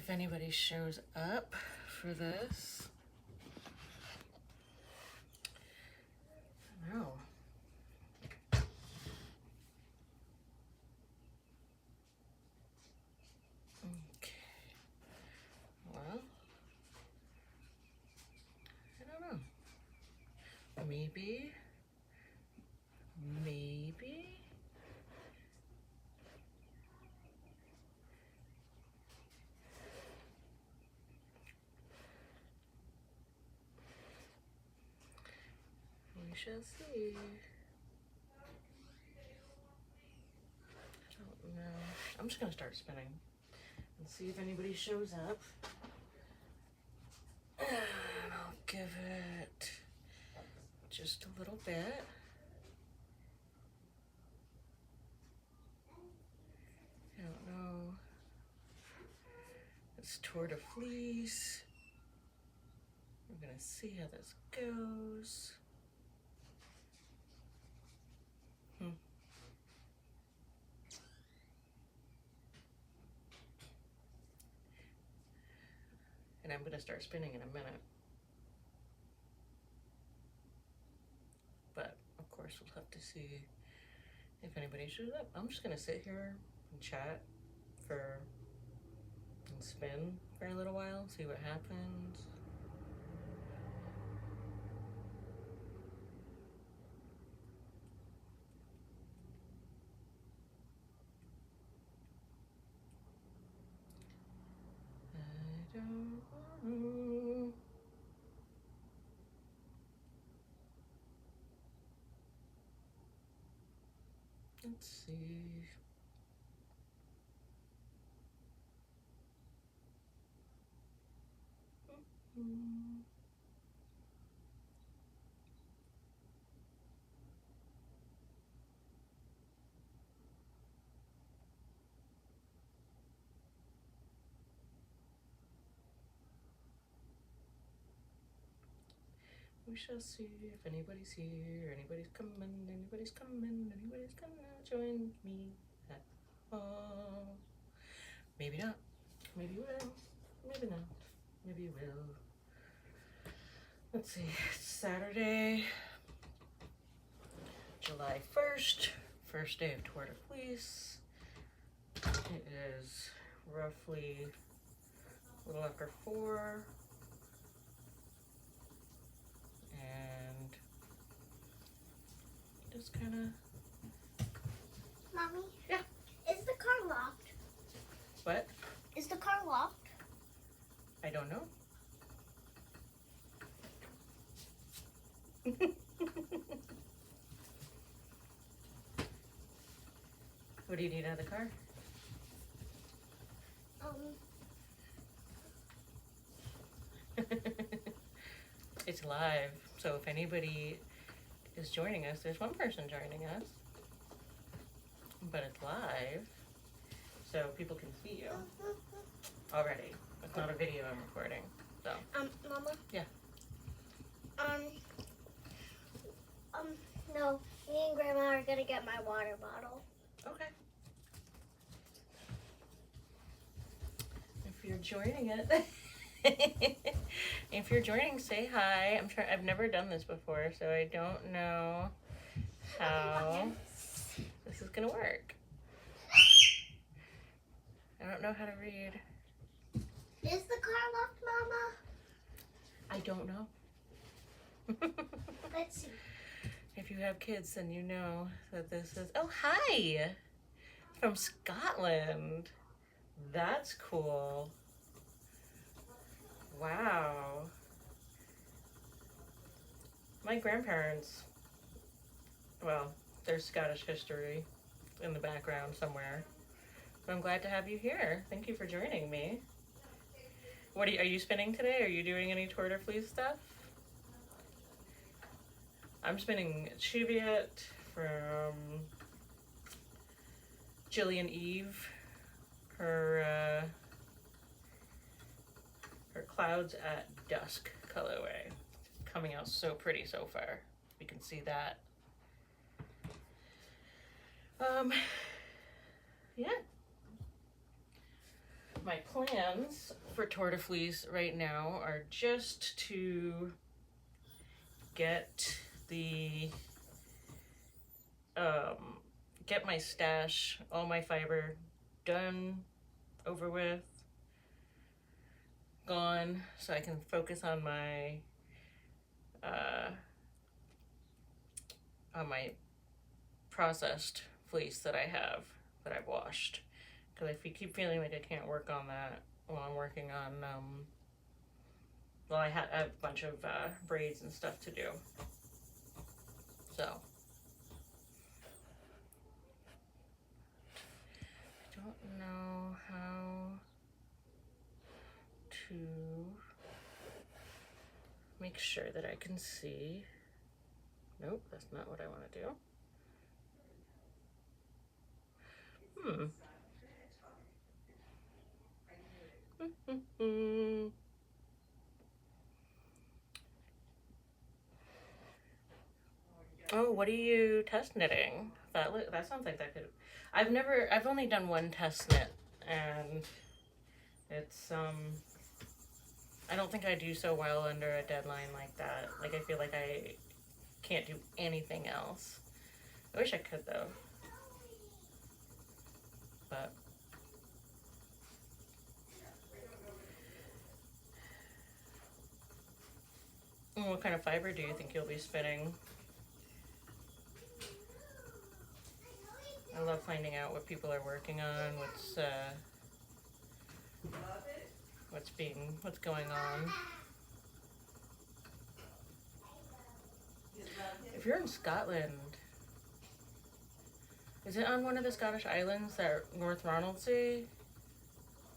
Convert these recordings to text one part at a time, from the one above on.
if anybody shows up for this. No. Okay. Well, I don't know. Maybe. We shall see. I don't know. I'm just gonna start spinning and see if anybody shows up. And I'll give it just a little bit. I don't know. It's Tour de Fleece. We're gonna see how this goes. And I'm gonna start spinning in a minute. But of course we'll have to see if anybody shows up. I'm just gonna sit here and chat and spin for a little while, see what happens. I don't know. Let's see. We shall see if anybody's here, anybody's coming, anybody's gonna join me at all. Maybe not. Maybe you will. Maybe not. Maybe you will. Let's see. It's Saturday, July 1st, first day of Tour de Fleece. It is roughly a little after 4. And just kind of. Mommy? Yeah. Is the car locked? What? Is the car locked? I don't know. What do you need out of the car? It's live, so if anybody is joining us, there's one person joining us, but it's live, so people can see you already. It's not a video I'm recording, so. Mama? Yeah. No, me and Grandma are gonna get my water bottle. Okay. If you're joining it, if you're joining, say hi. I've never done this before, so I don't know how this is gonna work. I don't know how to read. Is the car locked, Mama? I don't know. Let's see. If you have kids, then you know that this is. Oh, hi! From Scotland. That's cool. Wow. My grandparents, well, there's Scottish history in the background somewhere. But I'm glad to have you here. Thank you for joining me. What are you spinning today? Are you doing any Tour de Fleece stuff? I'm spinning Cheviot from Jillian Eve. Her Clouds at Dusk colorway. Coming out so pretty so far. You can see that. Yeah. my plans for Tour de Fleece right now are just to get the get my stash, all my fiber done, over with, gone, so I can focus on my processed fleece that I have, that I've washed, because I keep feeling like I can't work on that while I'm working on well, I have a bunch of braids and stuff to do, so I don't know how to make sure that I can see. Nope, that's not what I want to do. Oh, what are you test knitting? That sounds like that could. I've only done one test knit, and it's I don't think I do so well under a deadline like that. Like, I feel like I can't do anything else. I wish I could though, but what kind of fiber do you think you'll be spinning? I love finding out what people are working on, what's going on. If you're in Scotland, is it on one of the Scottish islands that North Ronaldsay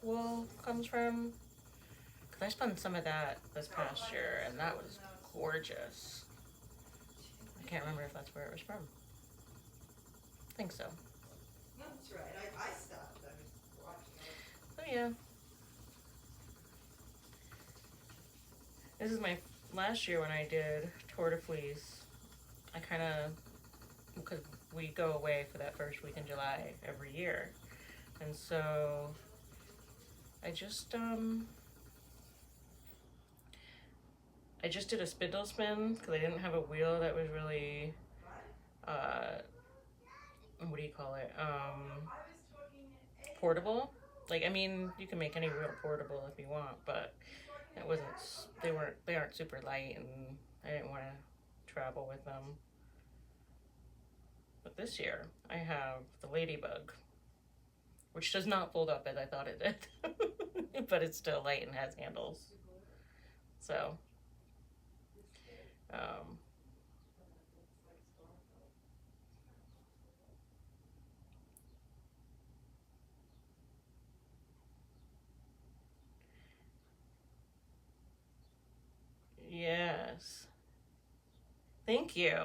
wool comes from? Because I spun some of that this past year, and that was gorgeous. I can't remember if that's where it was from. I think so. That's right. I stopped. I was watching it. So yeah. This is my last year when I did Tour de Fleece. I kind of, because we go away for that first week in July every year. And so I just did a spindle spin because I didn't have a wheel that was really, what do you call it? Portable. Like, I mean, you can make any wheel portable if you want, but it wasn't, they aren't super light, and I didn't want to travel with them. But this year I have the Ladybug, which does not fold up as I thought it did, but it's still light and has handles. So, yes. Thank you.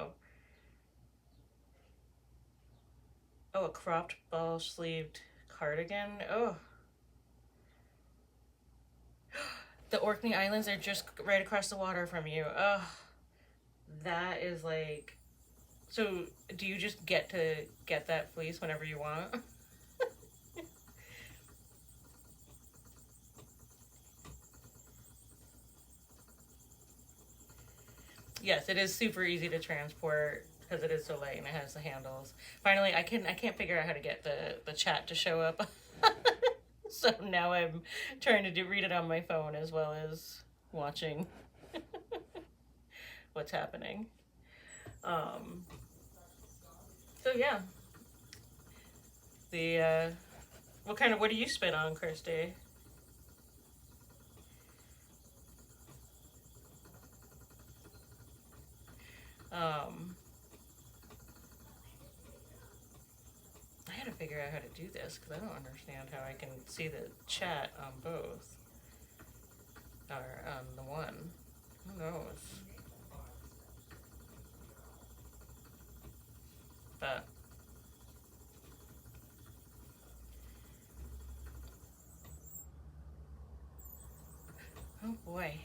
Oh, a cropped ball sleeved cardigan. Oh. The Orkney Islands are just right across the water from you. Oh. That is like, so do you just get to get that fleece whenever you want? Yes, it is super easy to transport because it is so light and it has the handles. Finally, I can't figure out how to get the chat to show up. So now I'm trying to read it on my phone as well as watching what's happening. So yeah. What do you spin on, Kirsty? I gotta figure out how to do this because I don't understand how I can see the chat on both. Or on the one. Who knows? But oh boy.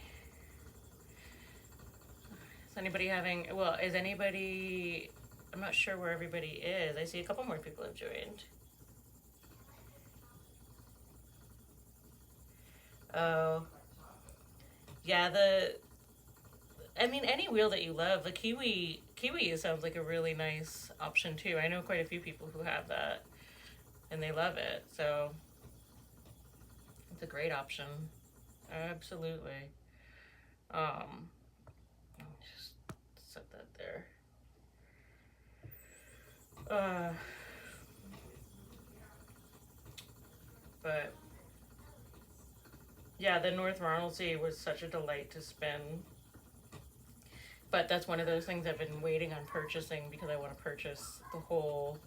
Is anybody is anybody, I'm not sure where everybody is. I see a couple more people have joined. Oh, yeah. I mean, any wheel that you love. The Kiwi sounds like a really nice option too. I know quite a few people who have that, and they love it. So it's a great option. Absolutely. Let me just set that there. Uh, but yeah, the North Ronaldsay was such a delight to spin. But that's one of those things I've been waiting on purchasing because I want to purchase the whole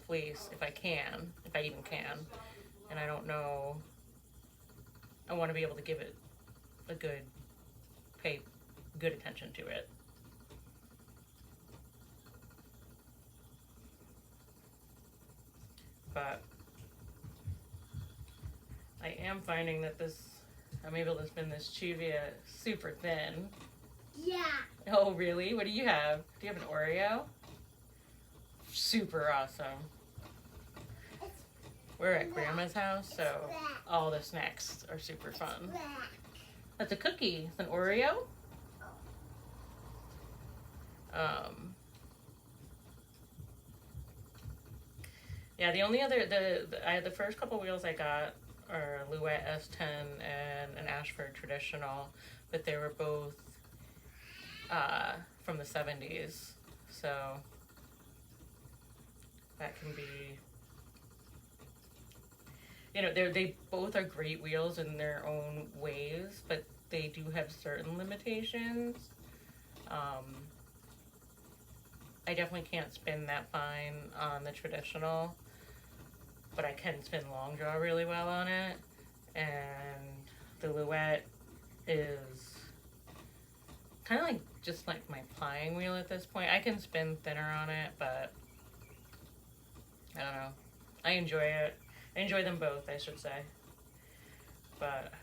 fleece if I can, if I even can. And I don't know. I want to be able to give it a pay good attention to it. But I am finding that I'm able to spin this Chuvia super thin. Yeah. Oh, really? What do you have? Do you have an Oreo? Super awesome. We're at Grandma's house, so all the snacks are super fun. That's a cookie. It's an Oreo. Yeah, the only other the first couple wheels I got are Louette S10 and an Ashford Traditional, but they were both from the 70s, so that can be, you know, they both are great wheels in their own ways, but they do have certain limitations. I definitely can't spin that fine on the Traditional, but I can spin long draw really well on it, and the Louette is kind of like just like my plying wheel at this point. I can spin thinner on it, but I don't know. I enjoy it. I enjoy them both, I should say. But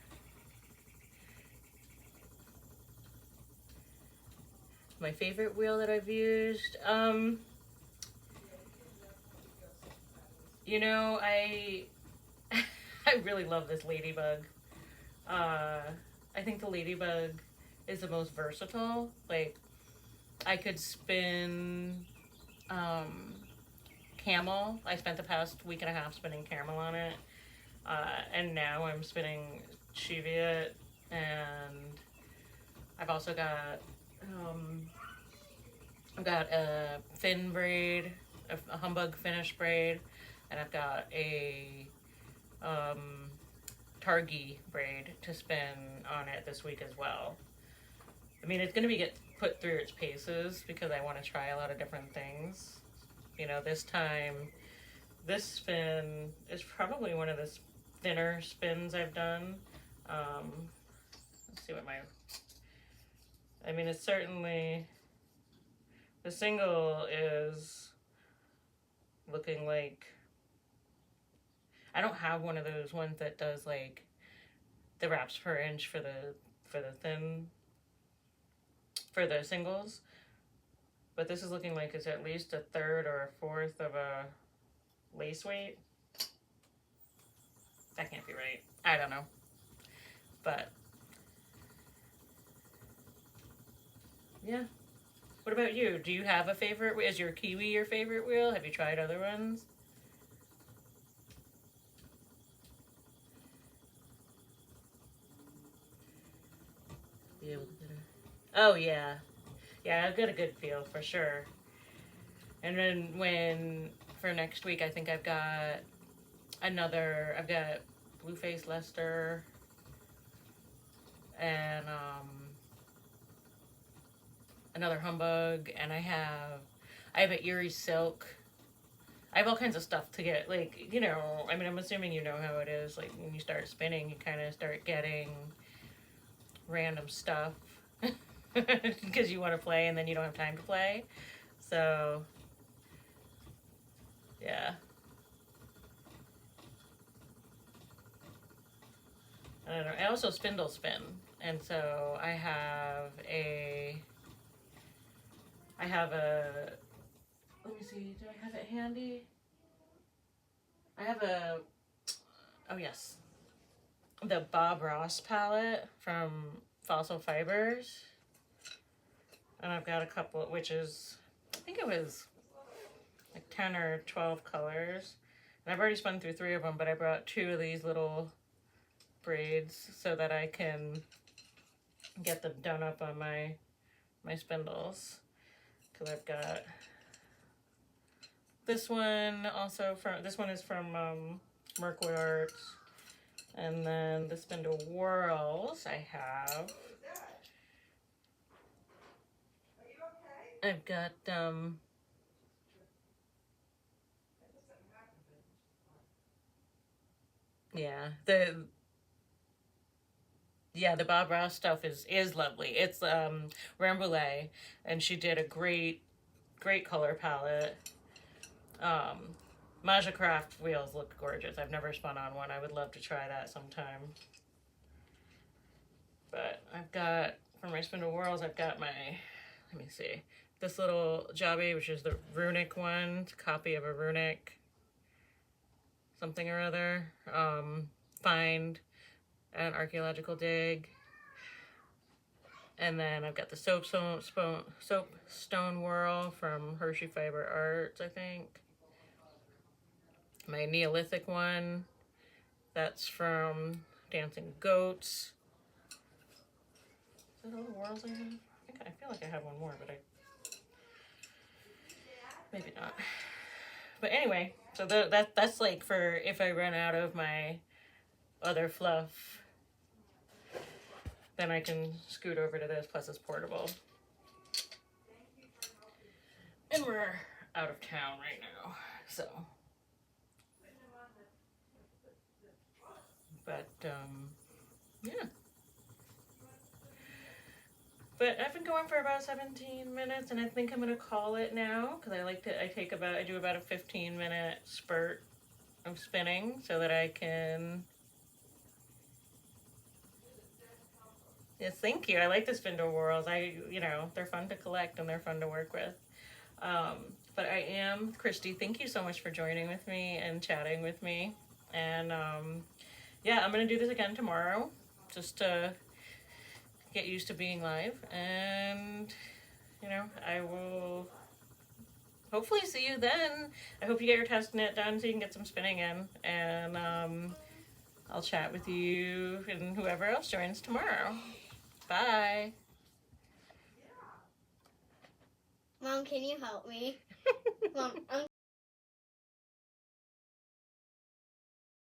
my favorite wheel that I've used, you know, I really love this Ladybug. I think the Ladybug is the most versatile. Like, I could spin Camel. I spent the past week and a half spinning Camel on it. And now I'm spinning Cheviot, and I've also got a fin braid, a humbug finish braid, and I've got a Targi braid to spin on it this week as well. I mean, it's going to get put through its paces because I want to try a lot of different things. You know, this time, this spin is probably one of the thinner spins I've done. Let's see what I mean, it's certainly, the single is looking like, I don't have one of those ones that does like the wraps per inch for the singles, but this is looking like it's at least a third or a fourth of a lace weight. That can't be right. I don't know. But yeah. What about you? Do you have a favorite? Is your Kiwi your favorite wheel? Have you tried other ones? Be able to get a... Oh yeah. Yeah, I've got a good feel for sure. And then for next week, I think I've got Blueface Lester and another Humbug, and I have an Erie Silk. I have all kinds of stuff to get, like, you know, I mean, I'm assuming you know how it is. Like, when you start spinning, you kind of start getting random stuff because you want to play and then you don't have time to play. So, yeah. I don't know. I also spindle spin, and so I have a, let me see, do I have it handy? Oh yes, the Bob Ross palette from Fossil Fibers. And I've got a couple, which is, I think it was like 10 or 12 colors. And I've already spun through 3 of them, but I brought 2 of these little braids so that I can get them done up on my spindles. Because I've got this one also from, this one is from Merkwood Arts. And then the spindle whorls I have. I've got the Bob Ross stuff is lovely. It's Rambouillet, and she did a great color palette. Maja Craft wheels look gorgeous. I've never spun on one. I would love to try that sometime. But I've got, for my spindle whorls, I've got my, let me see, this little jobby, which is the runic one. It's a copy of a runic something or other. Find an archaeological dig. And then I've got the soapstone whirl from Hershey Fiber Arts, I think. My Neolithic one, that's from Dancing Goats. Is that all the whorls I have? I feel like I have one more, but maybe not. But anyway, so that's like for if I run out of my other fluff, then I can scoot over to this, plus it's portable. And we're out of town right now, so. But, yeah. But I've been going for about 17 minutes, and I think I'm gonna call it now, because I do about a 15-minute spurt of spinning, so that I can. Yes, thank you. I like the spindle whorls. They're fun to collect and they're fun to work with. But I am Christy. Thank you so much for joining with me and chatting with me. And yeah, I'm gonna do this again tomorrow, just to get used to being live. And I will hopefully see you then. I hope you get your test knit done so you can get some spinning in. And I'll chat with you and whoever else joins tomorrow. Bye. Mom, can you help me? Mom,